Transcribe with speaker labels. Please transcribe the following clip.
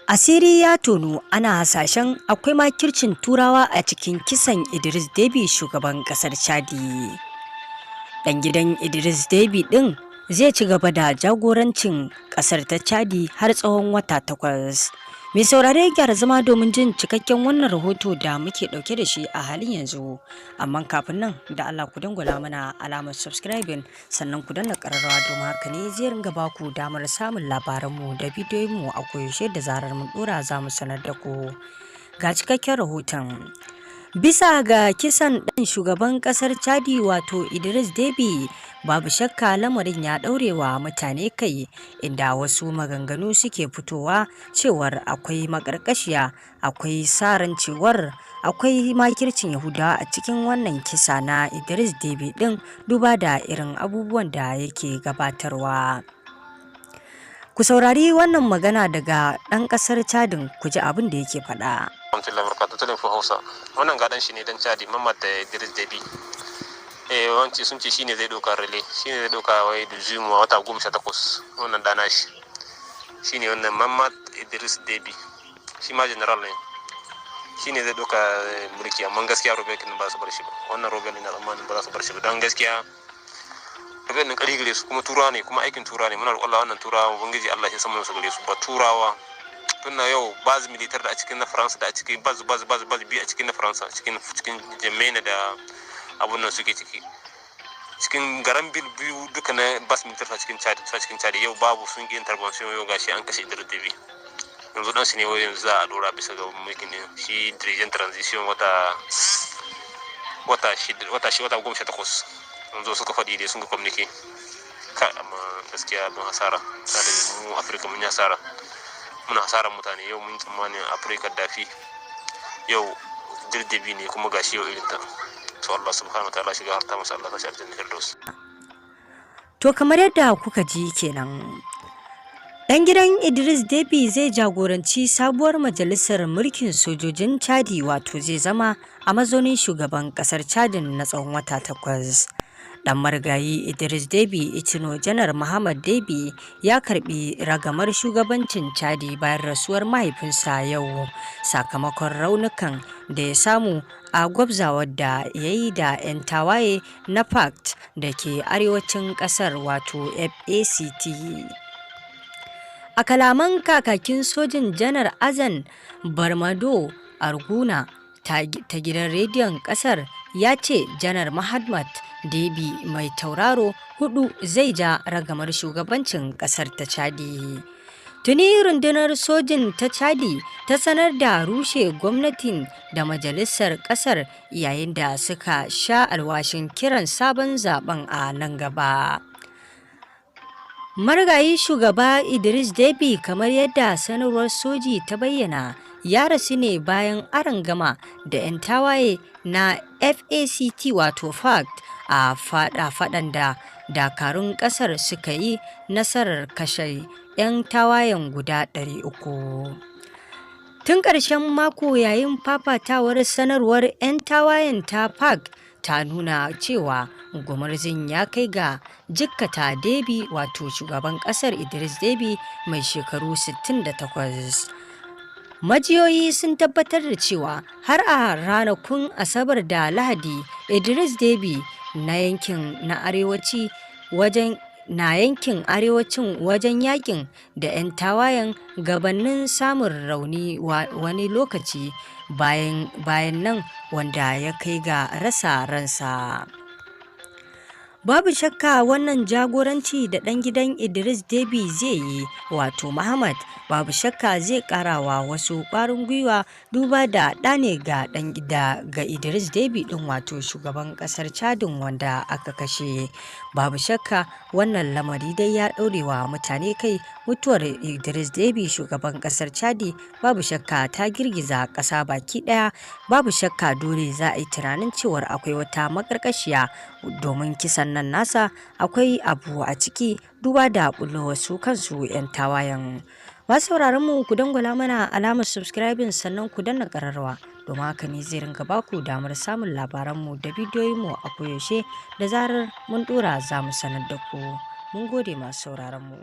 Speaker 1: Asiri ya tonu, ana hasashen akwai makircin Turawa a cikin kisan Idris Deby, shugaban kasar Chadi. Dan gidan Idris Deby din zai ci gaba da jagorancin kasar ta Chadi har tsawon wata 8. Mai saurare gyara zama domin jin cikakken wannan rahoto da muke dauke da shi a halin yanzu. Amma kafin nan, da Allah ku dangwala mana alamar subscribing, sannan ku danna kararrawa domin haka ne zai ringa baku damar samun labaranmu da bidiyoyinmu a koyaushe da zarar mun dora za mu sanar da ku. Ga cikakken rahoton. Bisa ga kisan ɗan shugaban ƙasar Chadi wato Idris Deby, babu shakka lamarin ya ɗaurewa mutane kai, inda wasu maganganu suke fitowa cewar akwai maƙarƙashiya, akwai saran cewar akwai makircin Yahudawa a cikin wannan kisa na Idris Deby ɗin, duba da irin abubuwan da yake gabatarwa. Ku saurari wannan magana daga ɗan ƙasar Chadin, ku ji abin da yake faɗa.
Speaker 2: Wannan gadon shi ne dan Chadi, Mamad da Idris Deby. Wanci sun ce shine zai doka rale, shine zai doka wai da zuwa wata 18. Wannan dana shi shine wannan Mamad Idris Deby, shi ma general ne, shine zai doka mulki. Amma gaskiya Robert kin ba su bar shi ba. Wannan Robert ne na tsammanin ba za su bar shi ba, dan gaskiya Robert ne kari gare su, kuma Turawa ne, kuma aikin Turawa ne. Muna roƙon Allah wannan Turawa ubangiji Allah ya san mun su gare su, ba Turawa tun yau baz militar da a cikin na Faransa da a cikin baz biyu a cikin na Faransa, cikin Jemena da abun nan suke cikin garan biyu duka na baz militar a cikin Chad yau babu, sun yi intervention. Yau gashi an kashe Idris Deby, yanzu dan shi ne wai yanzu za a dora bisa ga mulkin ne shi dirigen transition wata 18 yanzu suka faɗi dai sun ga communique ka. Amma gaskiya don hasara da mu Afirka mun yi hasara, muna hasaran mutane. Yau mun tsammanin Afirka dafi, yau Idris Deby ne, kuma gashi yau irin ta. To Allah subhanahu wa ta'ala shiga harta masa, Allah ta shi aljanna firdaus.
Speaker 1: To kamar yadda kuka ji kenan, dan gidan Idris Deby zai jagoranci sabuwar majalisar mulkin sojojin Chadi, wato zai zama a mazaunin shugaban kasar Chadin na tsawon wata 8. Dan marigayi Idris Deby, Itino Janar Muhammad Deby, ya karbi ragamar shugabancin Chadi bayan rasuwar mahaifinsa yau, sakamakon raunukan da ya samu a gwabzawar da ya yi da 'yan tawaye na FACT da ke arewacin kasar, wato FACT. A kalaman kakakin sojin Janar Azan Barmado Arguna ta gidan rediyon kasar, ya ce Janar Muhammad Deby mai tauraro 4 zai ja ragamar shugabancin kasar ta Chadi. Tuni rundunar sojin ta Chadi ta sanar da rushe gwamnatin da majalisar kasar, yayin da suka sha alwashin kiran sabon zaben a nan gaba. Marigayi shugaba Idris Deby, kamar yadda sanarwar soji ta bayyana, ya rasu ne bayan arangama da 'yan tawaye na FACT wato FACT a faɗan da dakarun ƙasar suka yi nasarar kashe 'yan tawayen guda 300. Tun ƙarshen mako, yayin fafatawar, sanarwar 'yan tawayen ta FACT ta nuna cewa gumurzin ya kai ga jikkata Deby, wato shugaban ƙasar Idris Deby mai shekaru 68. Majiyoyi sun tabbatar da cewa har a ranakun Asabar da Lahadi, Idris Deby na yankin arewacin wajen yakin da 'yan tawayen, gabanin samun rauni wani lokaci bayan nan, wanda ya kai ga rasa ransa. Babu shakka wannan jagoranci da ɗan gidan Idris Deby zai yi, wato Muhammad, babu shakka zai karawa wasu ƙwarin gwiwa, duba da ɗane ga Idris Deby ɗin, wato shugaban ƙasar Chadin wanda aka kashe. Babu shakka wannan lamari dai ya ɗaurewa mutane kai. Mutuwar Idris Deby, shugaban ƙasar Chadi, babu shakka ta girgiza ƙasa baki ɗaya. Babu shakka dole za a yi tunanin cewar akwai wata maƙarƙashiya, domin kisan nan nasa akwai abu a ciki, duba da bullo wasu kansu 'yan tawayen. Masu sauraron mu, ku dangwala mana alamar subscribing, sannan ku danna ƙararrawa, domin haka ne zai ringa baku damar samun labaranmu da bidiyoyinmu a koyaushe da zarar mun dora za mu sanar da ku. Mun gode masu sauraron mu.